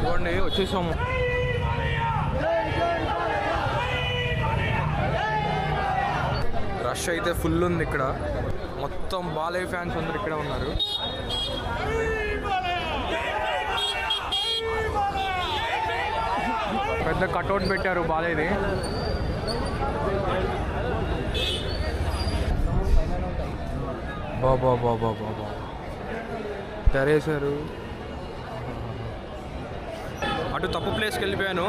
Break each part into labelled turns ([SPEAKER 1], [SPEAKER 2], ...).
[SPEAKER 1] ఇవ్వండి వచ్చేసాము. రష్ అయితే ఫుల్ ఉంది ఇక్కడ. మొత్తం బాలయ్య ఫ్యాన్స్ అందరు ఇక్కడే ఉన్నారు. పెద్ద కట్అవుట్ పెట్టారు బాలయ్యది. బాబా బాబా బాబా తెరేశారు. అటు తప్పు ప్లేస్కి వెళ్ళిపోయాను.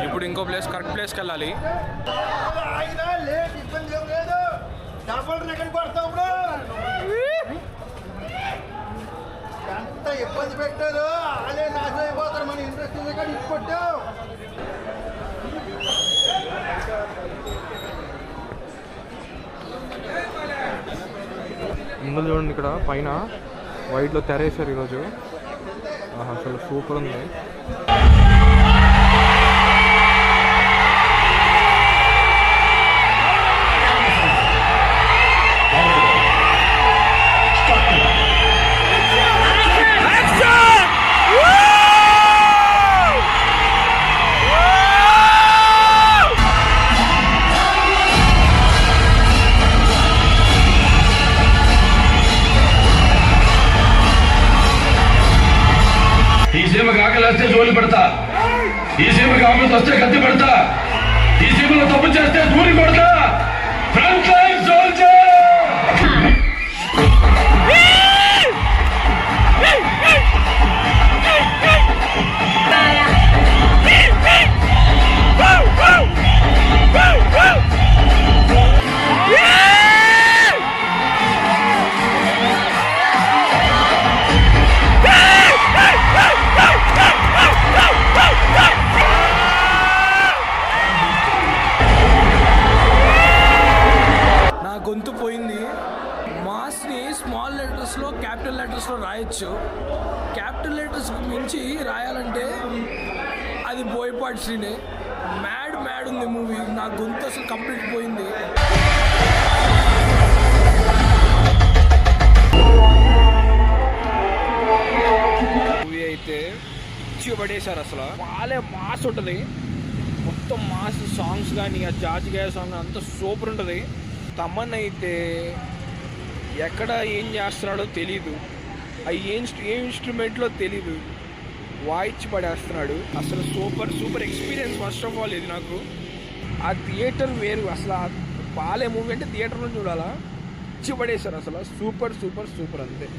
[SPEAKER 1] ఇప్పుడు ఇంకో ప్లేస్, కరెక్ట్ ప్లేస్కి వెళ్ళాలి.
[SPEAKER 2] ఎంత ఇబ్బంది పెట్టారు, అదే నాశనం అయిపోతారు. మన ఇంట్రెస్ట్ ఇచ్చుకొట్టావు.
[SPEAKER 1] ముందు చూడండి, ఇక్కడ పైన వైట్లో తెరేశారు ఈరోజు. అసలు సూపర్ ఉంది.
[SPEAKER 3] ఈ సీమకు ఆకలేస్తే జోలి పెడతా, ఈ సీమకు ఆకలి వస్తే కత్తి పెడతా, ఈ సీమలో తప్పు చేస్తే దూరి కొడతా. Front line soldier.
[SPEAKER 4] గొంతు పోయింది. మాస్ని స్మాల్ లెటర్స్లో క్యాపిటల్ లెటర్స్లో రాయొచ్చు. క్యాపిటల్ లెటర్స్ మించి రాయాలంటే అది బోయపాటి శ్రీనే. మ్యాడ్ ఉంది మూవీ. నా గొంతు అసలు కంప్లీట్ పోయింది. మూవీ అయితే పడేశారు. అసలు వాళ్ళే మాస్ ఉంటుంది. మొత్తం మాస్ సాంగ్స్ కానీ, ఆ జాజిగాయ సాంగ్ అంతా సూపర్ ఉంటుంది. తమన్ అయితే ఎక్కడ ఏం చేస్తున్నాడో తెలీదు. ఏ ఇన్స్ట్రుమెంట్లో తెలీదు, వాయిచ్చి పడేస్తున్నాడు. అసలు super experience. First of all ఇది నాకు ఆ థియేటర్ వేరు. అసలు ఆ బాలే మూవీ అంటే థియేటర్లో చూడాలా. ఇచ్చి పడేశారు. అసలు సూపర్ అంతే.